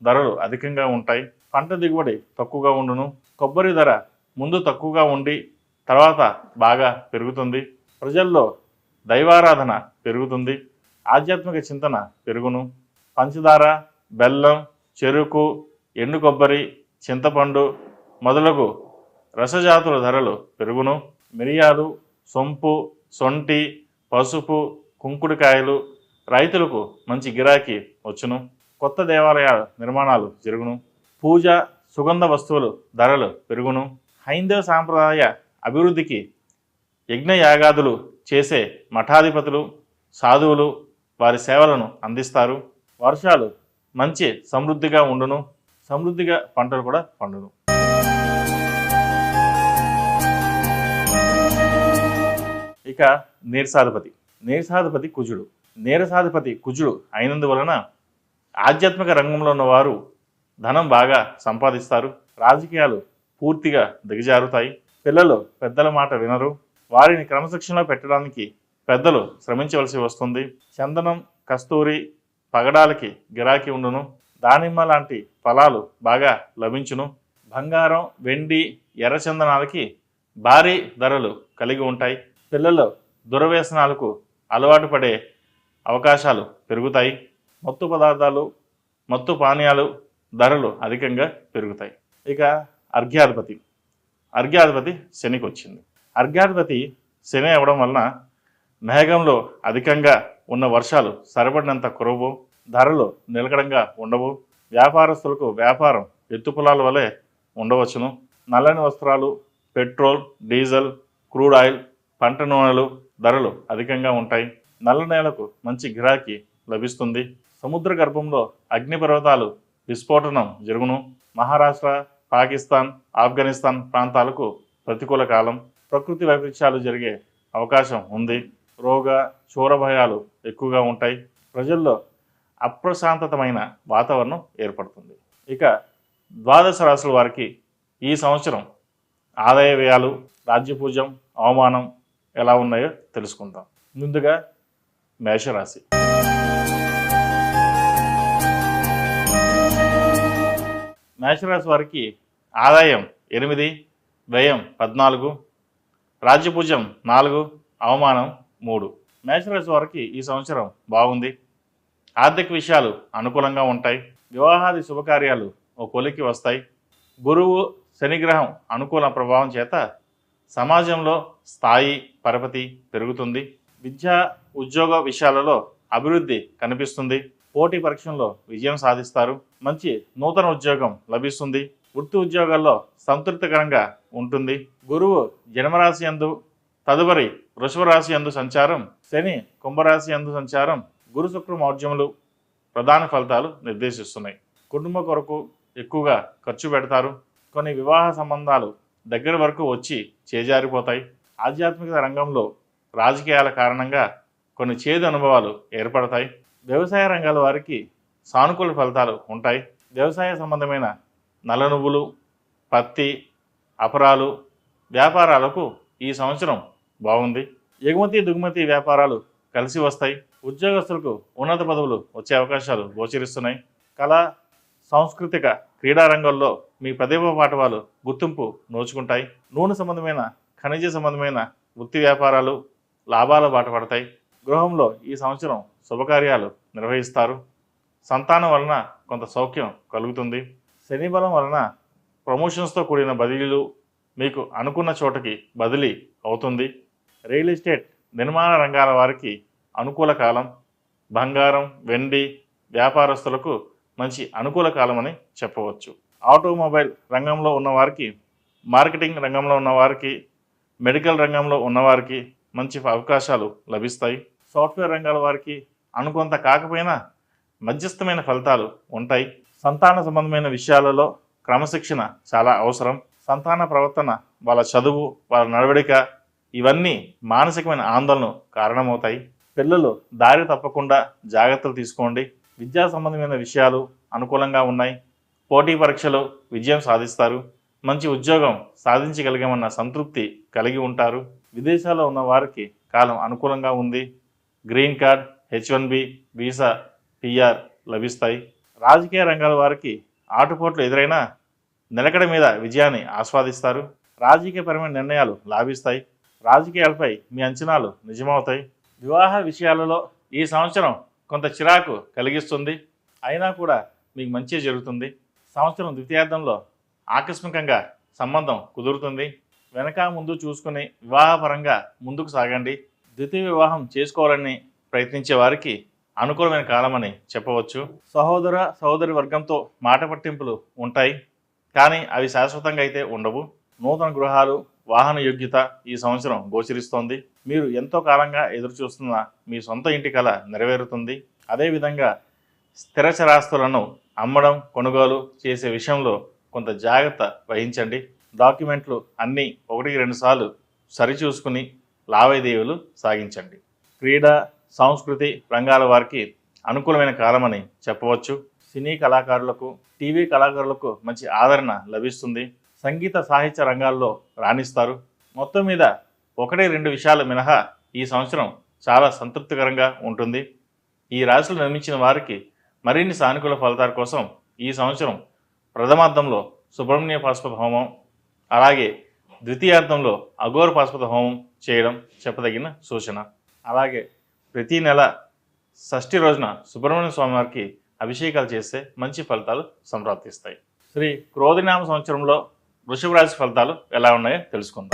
ధరలు అధికంగా ఉంటాయి. పంట దిగుబడి తక్కువగా ఉండును. కొబ్బరి ధర ముందు తక్కువగా ఉండి తర్వాత బాగా పెరుగుతుంది. ప్రజల్లో దైవారాధన పెరుగుతుంది. ఆధ్యాత్మిక చింతన పెరుగును. పంచదార, బెల్లం, చెరుకు, ఎండు కొబ్బరి, చింతపండు మొదలగు రసజాతుల ధరలు పెరుగును. మిరియాలు, సొంపు, సొంటి, పసుపు, కుంకుడుకాయలు రైతులకు మంచి గిరాకీ వచ్చును. కొత్త దేవాలయ నిర్మాణాలు జరుగును. పూజ, సుగంధ వస్తువులు ధరలు పెరుగును. హైందవ సాంప్రదాయ అభివృద్ధికి యజ్ఞయాగాదులు చేసే మఠాధిపతులు, సాధువులు వారి సేవలను అందిస్తారు. వర్షాలు మంచి సమృద్ధిగా ఉండును. సమృద్ధిగా పంటలు కూడా పండును. ఇక నీరసాధిపతి. నీరసాధిపతి కుజుడు. నీరసాధిపతి కుజుడు అయినందువలన ఆధ్యాత్మిక రంగంలో ఉన్నవారు ధనం బాగా సంపాదిస్తారు. రాజకీయాలు పూర్తిగా దిగజారుతాయి. పిల్లలు పెద్దల మాట వినరు. వారిని క్రమశిక్షణలో పెట్టడానికి పెద్దలు శ్రమించవలసి వస్తుంది. చందనం, కస్తూరి, పగడాలకి గిరాకీ ఉండును. దానిమ్మ లాంటి ఫలాలు బాగా లభించును. బంగారం, వెండి, ఎర్రచందనాలకి భారీ ధరలు కలిగి ఉంటాయి. పిల్లలు దురవ్యసనాలకు అలవాటు పడే అవకాశాలు పెరుగుతాయి. మత్తు పదార్థాలు, మత్తు పానీయాలు ధరలు అధికంగా పెరుగుతాయి. ఇక అర్ఘ్యాధిపతి. అర్ఘ్యాధిపతి శనికి వచ్చింది. అర్ఘ్యాధిపతి శని అవ్వడం వలన మేఘంలో అధికంగా ఉన్న వర్షాలు సరిపడినంత కురవు. ధరలు నిలకడంగా ఉండవు. వ్యాపారస్తులకు వ్యాపారం ఎత్తుపులాల వలె ఉండవచ్చును. నల్లని వస్త్రాలు, పెట్రోల్, డీజిల్, క్రూడ్ ఆయిల్, పంట నూనెలు ధరలు అధికంగా ఉంటాయి. నల్ల నేలకు మంచి గిరాకీ లభిస్తుంది. సముద్ర గర్భంలో అగ్నిపర్వతాలు విస్ఫోటనం జరుగును. మహారాష్ట్ర, పాకిస్తాన్, ఆఫ్ఘనిస్తాన్ ప్రాంతాలకు ప్రతికూల కాలం. ప్రకృతి వైపరీత్యాలు జరిగే అవకాశం ఉంది. రోగ చోరభయాలు ఎక్కువగా ఉంటాయి. ప్రజల్లో అప్రశాంతతమైన వాతావరణం ఏర్పడుతుంది. ఇక ద్వాదశ రాశుల వారికి ఈ సంవత్సరం ఆదాయ వ్యయాలు, రాజ్యపూజ్యం, అవమానం ఎలా ఉన్నాయో తెలుసుకుందాం. ముందుగా మేషరాశి. మేషరాశి వారికి ఆదాయం 8, వ్యయం 14, రాజ్యపూజ్యం 4, అవమానం 3. మేషరాశి వారికి ఈ సంవత్సరం బాగుంది. ఆర్థిక విషయాలు అనుకూలంగా ఉంటాయి. వివాహాది శుభకార్యాలు ఓ కొలికి వస్తాయి. గురువు, శనిగ్రహం అనుకూల ప్రభావం చేత సమాజంలో స్థాయి, పరపతి పెరుగుతుంది. విద్యా, ఉద్యోగ విషయాలలో అభివృద్ధి కనిపిస్తుంది. పోటీ పరీక్షల్లో విజయం సాధిస్తారు. మంచి నూతన ఉద్యోగం లభిస్తుంది. వృత్తి ఉద్యోగాల్లో సంతృప్తికరంగా ఉంటుంది. గురువు జన్మరాశి యందు, తదుపరి వృషభ రాశి యందు సంచారం, శని కుంభరాశి యందు సంచారం, గురు శుక్ర మౌర్జములు ప్రధాన ఫలితాలు నిర్దేశిస్తున్నాయి. కుటుంబ కొరకు ఎక్కువగా ఖర్చు పెడతారు. కొన్ని వివాహ సంబంధాలు దగ్గర వరకు వచ్చి చేజారిపోతాయి. ఆధ్యాత్మిక రంగంలో రాజకీయాల కారణంగా కొన్ని చేదు అనుభవాలు ఏర్పడతాయి. వ్యవసాయ రంగాల వారికి సానుకూల ఫలితాలు ఉంటాయి. వ్యవసాయ సంబంధమైన నల్ల నువ్వులు, పత్తి, అపరాలు వ్యాపారాలకు ఈ సంవత్సరం బాగుంది. ఎగుమతి, దిగుమతి వ్యాపారాలు కలిసి వస్తాయి. ఉద్యోగస్తులకు ఉన్నత పదవులు వచ్చే అవకాశాలు గోచరిస్తున్నాయి. కళా, సాంస్కృతిక, క్రీడా రంగంలో మీ ప్రతిభ పాఠవాలు గుర్తింపు నోచుకుంటాయి. నూనె సంబంధమైన, ఖనిజ సంబంధమైన వృత్తి వ్యాపారాలు లాభాల బాట పడతాయి. గృహంలో ఈ సంవత్సరం శుభకార్యాలు నిర్వహిస్తారు. సంతానం వలన కొంత సౌఖ్యం కలుగుతుంది. శని బలం వలన ప్రమోషన్స్తో కూడిన బదిలీలు మీకు అనుకున్న చోటకి బదిలీ అవుతుంది. రియల్ ఎస్టేట్, నిర్మాణ రంగాల వారికి అనుకూల కాలం. బంగారం, వెండి వ్యాపారస్తులకు మంచి అనుకూల కాలం అని చెప్పవచ్చు. ఆటోమొబైల్ రంగంలో ఉన్నవారికి, మార్కెటింగ్ రంగంలో ఉన్నవారికి, మెడికల్ రంగంలో ఉన్నవారికి మంచి అవకాశాలు లభిస్తాయి. సాఫ్ట్వేర్ రంగాల వారికి అనుకొంత కాకపోయినా మధ్యస్థమైన ఫలితాలు ఉంటాయి. సంతాన సంబంధమైన విషయాలలో క్రమశిక్షణ చాలా అవసరం. సంతాన ప్రవర్తన, వాళ్ళ చదువు, వాళ్ళ నడవడిక ఇవన్నీ మానసికమైన ఆందోళన కారణమవుతాయి. పిల్లలు దారి తప్పకుండా జాగ్రత్తలు తీసుకోండి. విద్యా సంబంధమైన విషయాలు అనుకూలంగా ఉన్నాయి. పోటీ పరీక్షలో విజయం సాధిస్తారు. మంచి ఉద్యోగం సాధించగలిగామన్న సంతృప్తి కలిగి ఉంటారు. విదేశాల్లో ఉన్న వారికి కాలం అనుకూలంగా ఉంది. Green card, H1B visa, PR లభిస్తాయి. రాజకీయ రంగాల వారికి ఆటుపోట్లు ఎదురైనా నిలకడ మీద విజయాన్ని ఆస్వాదిస్తారు. రాజకీయపరమైన నిర్ణయాలు లాభిస్తాయి. రాజకీయాలపై మీ అంచనాలు నిజమవుతాయి. వివాహ విషయాలలో ఈ సంవత్సరం కొంత చిరాకు కలిగిస్తుంది, అయినా కూడా మీకు మంచి జరుగుతుంది. సంవత్సరం ద్వితీయార్థంలో ఆకస్మికంగా సంబంధం కుదురుతుంది. వెనక ముందు చూసుకుని వివాహపరంగా ముందుకు సాగండి. ద్వితీయ వివాహం చేసుకోవాలని ప్రయత్నించే వారికి అనుకూలమైన కాలమని చెప్పవచ్చు. సహోదర సహోదరి వర్గంతో మాట పట్టింపులు ఉంటాయి, కానీ అవి శాశ్వతంగా అయితే ఉండవు. నూతన గృహాలు, వాహన యోగ్యత ఈ సంవత్సరం గోచరిస్తోంది. మీరు ఎంతో కాలంగా ఎదురు చూస్తున్న మీ సొంత ఇంటి కల నెరవేరుతుంది. అదేవిధంగా స్థిర చరాస్తులను అమ్మడం, కొనుగోలు చేసే విషయంలో కొంత జాగ్రత్త వహించండి. డాక్యుమెంట్లు అన్నీ 1-2 సార్లు సరిచూసుకుని లావాదేవీలు సాగించండి. క్రీడా, సంస్కృతి రంగాల వారికి అనుకూలమైన కాలమని చెప్పవచ్చు. సినీ కళాకారులకు, టీవీ కళాకారులకు మంచి ఆదరణ లభిస్తుంది. సంగీత సాహిత్య రంగాల్లో రాణిస్తారు. మొత్తం మీద 1-2 విషయాలు మినహా ఈ సంవత్సరం చాలా సంతృప్తికరంగా ఉంటుంది. ఈ రాశిలో నిర్మించిన వారికి మరిన్ని సానుకూల ఫలితాల కోసం ఈ సంవత్సరం ప్రథమార్థంలో సుబ్రహ్మణ్య పాశుపత హోమం, అలాగే ద్వితీయార్థంలో అఘోర పాశుపత హోమం చేయడం చెప్పదగిన సూచన. అలాగే ప్రతి నెల షష్ఠి రోజున సుబ్రహ్మణ్య స్వామి వారికి అభిషేకాలు చేస్తే మంచి ఫలితాలు సంప్రాప్తిస్తాయి. శ్రీ క్రోధినామ సంవత్సరంలో వృషభ రాశి ఫలితాలు ఎలా ఉన్నాయో తెలుసుకుందాం.